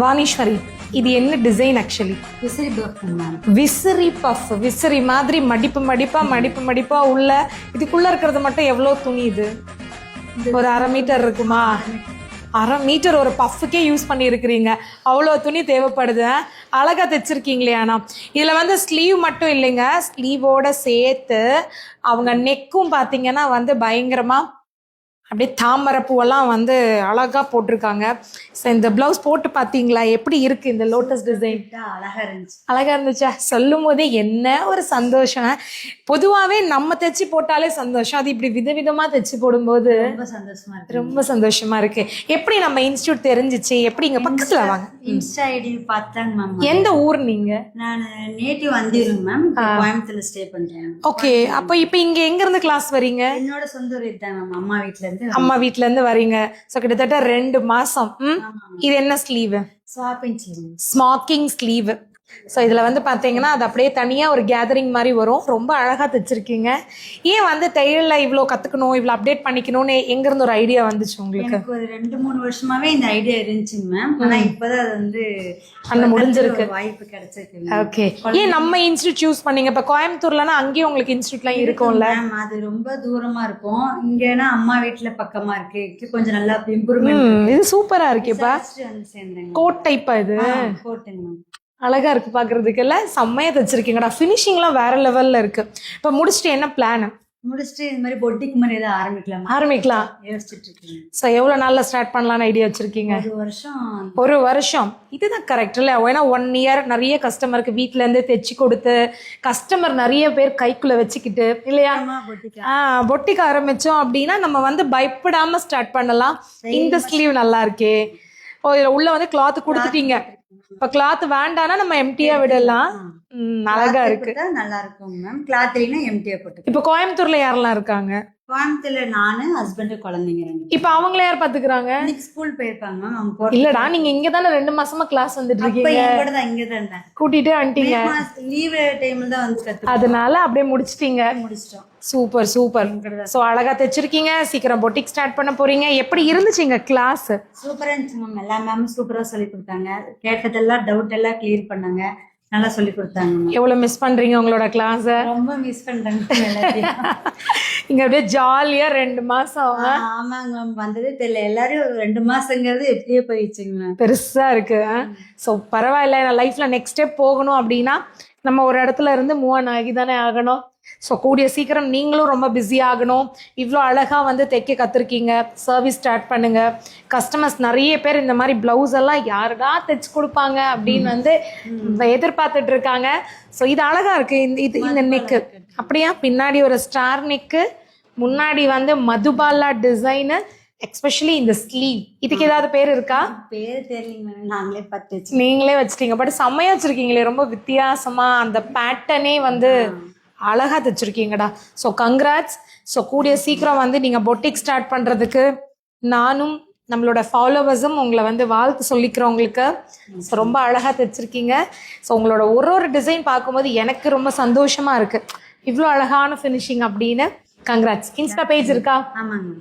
வாணீஸ்வரி, இது என்ன design actually? விசிறி பஃப் மேம். விசிறி பஃப். விசிறி மாதிரி மடிப்பா உள்ள. இதுக்குள்ள இருக்கிறது மட்டும் எவ்வளோ துணி? இது ஒரு 1/2 மீட்டர் இருக்குமா? 1/2 மீட்டர் ஒரு பஃப்புக்கே யூஸ் பண்ணியிருக்கிறீங்க. அவ்வளோ துணி தேவைப்படுது. அழகாக தைச்சிருக்கீங்களே. ஆனால் இதில் வந்து ஸ்லீவ் மட்டும் இல்லைங்க, ஸ்லீவோட சேர்த்து அவங்க நெக்கும் பார்த்தீங்கன்னா வந்து பயங்கரமாக அப்படியே தாமரை பூவெல்லாம் வந்து அழகாக போட்டிருக்காங்க. ஸோ இந்த ப்ளவுஸ் போட்டு பார்த்தீங்களா எப்படி இருக்குது இந்த லோட்டஸ் டிசைன்? அழகா இருந்துச்சு. அழகாக இருந்துச்சா? சொல்லும் போதே என்ன ஒரு சந்தோஷம். பொதுவாகவே நம்ம தைச்சி போட்டாலே சந்தோஷம், அது இப்படி விதவிதமாக தைச்சி போடும்போது ரொம்ப சந்தோஷமா இருக்கு. ரொம்ப சந்தோஷமா இருக்கு. எப்படி நம்ம இன்ஸ்டியூட் தெரிஞ்சிச்சு? எப்படி இங்க பக்கத்துல வாங்க? இன்ஸ்டா ஐடி பார்த்தாங்க மேம். எந்த ஊர் நீங்க? நான் நேட்டிவ் வந்திருங்க மேம், கோயம்புத்தூர்ல ஸ்டே பண்றேன். ஓகே, அப்ப இப்ப இங்க எங்க இருந்து கிளாஸ் வரீங்க? என்னோட சொந்த ஊர் இதுதான் மேம், அம்மா வீட்ல இருந்து. அம்மா வீட்ல இருந்து வரீங்க. சோ கிட்டத்தட்ட 2 மாசம். இது என்ன sleeve? Swapping sleeve. Smocking sleeve. So இதில் வந்து பார்த்தீங்கன்னா அது அப்படியே தனியாக ஒரு கேதரிங் மாதிரி வரும். ரொம்ப அழகாக தைச்சிருக்கீங்க. ஏன் வந்து தையலில் இவ்வளோ கற்றுக்கணும், இவ்வளோ அப்டேட் பண்ணிக்கணும்னு எங்கேருந்து ஒரு ஐடியா வந்துச்சு உங்களுக்கு? எனக்கு ஒரு 2-3 வருஷமாவே இந்த ஐடியா இருந்துச்சுங்க மேம். ஆனால் இப்போதான் அது வந்து அந்த முடிஞ்சிருக்கு, வாய்ப்பு கிடைச்சிருக்கு. ஓகே. ஏன் நம்ம இன்ஸ்டியூட் சூஸ் பண்ணீங்க? இப்போ கோயம்புத்தூர்லனா அங்கேயும் உங்களுக்கு இன்ஸ்டியூட்லாம் இருக்கும்ல? மேம் அது ரொம்ப தூரமா இருக்கும். இங்கன்னா அம்மா வீட்டுல பக்கமா இருக்கு, கொஞ்சம் நல்லா இம்ப்ரூவ்மெண்ட். இது சூப்பரா இருக்குப்பா. வந்து சேர்ந்தேங்க. கோட் டைப்பா இது? கோட்டுங்க மேம். அழகா இருக்கு பாக்குறதுக்குல்ல. செம்மையா தைச்சிருக்கீங்கடா. ஃபினிஷிங்லாம் வேற லெவல்ல இருக்கு. இப்போ முடிச்சுட்டு என்ன பிளான்? முடிச்சுட்டு இந்த மாதிரி பொட்டிக் மாதிரி ஏதாவது ஆரம்பிக்கலாம் யோசிச்சுட்டு இருக்கீங்க. ஸோ எவ்வளோ நாள்ல ஸ்டார்ட் பண்ணலாம்னு ஐடியா வச்சிருக்கீங்க? 1 வருஷம். இதுதான் கரெக்ட் இல்லை? ஏன்னா 1 இயர் நிறைய கஸ்டமருக்கு வீட்ல இருந்து தைச்சு கொடுத்து கஸ்டமர் நிறைய பேர் கைக்குள்ள வச்சுக்கிட்டு இல்லையா பொட்டிக் ஆரம்பிச்சோம் அப்படின்னா நம்ம வந்து பயப்படாம ஸ்டார்ட் பண்ணலாம். இந்த ஸ்லீவ் நல்லா இருக்கே. உள்ள வந்து கிளாத் கொடுத்துட்டீங்க. இப்ப கிளாத் வேண்டானா நம்ம எம்டியா விடலாம். அழகா இருக்கு, நல்லா இருக்கும் மேம். கிளாத் இல்லைன்னா எம்டியா போட்டு. இப்ப கோயம்புத்தூர்ல யாரெல்லாம் இருக்காங்க? கோயம்புத்தூர்ல நானு, ஹஸ்பண்ட், குழந்தைங்க 2. இப்ப அவங்கள யார் பாத்துக்கிறாங்க? ஸ்கூல் போயிருப்பாங்க மேம். அவங்க இல்லடா, நீங்க இங்க தானே 2 மாசமா கிளாஸ் வந்துட்டு இருக்கீங்க. இங்கதான் கூட்டிட்டு வந்துட்டீங்க. லீவ் டைம்ல தான் வந்து கத்து, அதனால அப்படியே முடிச்சிட்டீங்க. முடிச்சிட்டோம். Super super. சோ அழகா தைச்சிருக்கீங்க. சீக்கிரம் பொட்டிக் ஸ்டார்ட் பண்ண போறீங்க. எப்படி இருந்துச்சுங்க கிளாஸ்? சூப்பரா இருந்துச்சு மேம். எல்லா மேமும் சூப்பரா சொல்லி கொடுத்தாங்க. கேட்டதெல்லாம் டவுட் எல்லாம் கிளியர் பண்ணாங்க. நல்லா சொல்லி கொடுத்தாங்க. எவ்வளவு மிஸ் பண்றீங்க உங்களோட கிளாஸ்? ரொம்ப மிஸ் பண்றேன். இங்க அப்படியே ஜாலியா 2 மாசம். ஆமாங்க மேம், வந்ததே தெரியல. எல்லாரும் 2 மாசங்கிறது எப்படியே போயிடுச்சுங்க மேம். பெருசா இருக்கு. ஸோ பரவாயில்ல. நான் லைஃப்ல நெக்ஸ்ட் ஸ்டெப் போகணும் அப்படின்னா நம்ம ஒரு இடத்துல இருந்து மூவ் ஆன் ஆகி தானே ஆகணும். ஸோ கூடிய சீக்கிரம் நீங்களும் ரொம்ப பிஸி ஆகணும். இவ்வளோ அழகாக வந்து தைக்க கற்றுருக்கீங்க. சர்வீஸ் ஸ்டார்ட் பண்ணுங்க. கஸ்டமர்ஸ் நிறைய பேர் இந்த மாதிரி ப்ளவுஸ் எல்லாம் யாருடா தைச்சு கொடுப்பாங்க அப்படின்னு வந்து எதிர்பார்த்துட்டு இருக்காங்க. ஸோ இது அழகாக இருக்குது. இந்த நெக்கு அப்படியா பின்னாடி ஒரு ஸ்டார் நெக்கு, முன்னாடி வந்து மதுபாலா டிசைனு, எக்ஸ்பெஷலி இந்த ஸ்லீவ். இதுக்கு ஏதாவது பேர் இருக்கா? பேர் தெரியலீங்க, நாங்களே பார்த்து நீங்களே வச்சிட்டீங்க. பட் செம்மையா வச்சிருக்கீங்களே, ரொம்ப வித்தியாசமா அந்த பேட்டர்னே வந்து அழகா தைச்சிருக்கீங்கடா. So congrats. ஸோ கூடிய சீக்கிரம் வந்து நீங்க பொட்டிக் ஸ்டார்ட் பண்றதுக்கு நானும் நம்மளோட ஃபாலோவர்ஸும் உங்களை வந்து வாழ்த்து சொல்லிக்கிறோம் உங்களுக்கு. ஸோ ரொம்ப அழகா தைச்சிருக்கீங்க. ஸோ உங்களோட ஒரு டிசைன் பார்க்கும்போது எனக்கு ரொம்ப சந்தோஷமா இருக்கு. இவ்வளோ அழகான ஃபினிஷிங் அப்படின்னு. கங்க்ராட்ஸ். இன்ஸ்டா பேஜ் இருக்கா?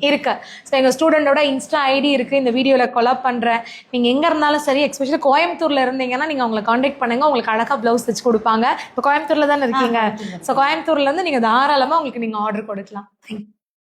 இருக்கு. ஸோ எங்கள் ஸ்டூடெண்டோட இன்ஸ்டா ஐடி இருக்குது. இந்த வீடியோவில் கொலாப் பண்ணுறேன். நீங்கள் எங்கே இருந்தாலும் சரி, எஸ்பெஷலி கோயம்புத்தூரில் இருந்தீங்கன்னா நீங்கள் அவங்களை காண்டாக்ட் பண்ணுங்கள். உங்களுக்கு அழகாக ப்ளவுஸ் தைச்சு கொடுப்பாங்க. இப்போ கோயம்புத்தூரில் தானே இருக்கீங்க. ஸோ கோயம்புத்தூர்லேருந்து நீங்கள் தாராளமாக உங்களுக்கு நீங்கள் ஆர்டர் கொடுக்கலாம். தேங்க்யூ.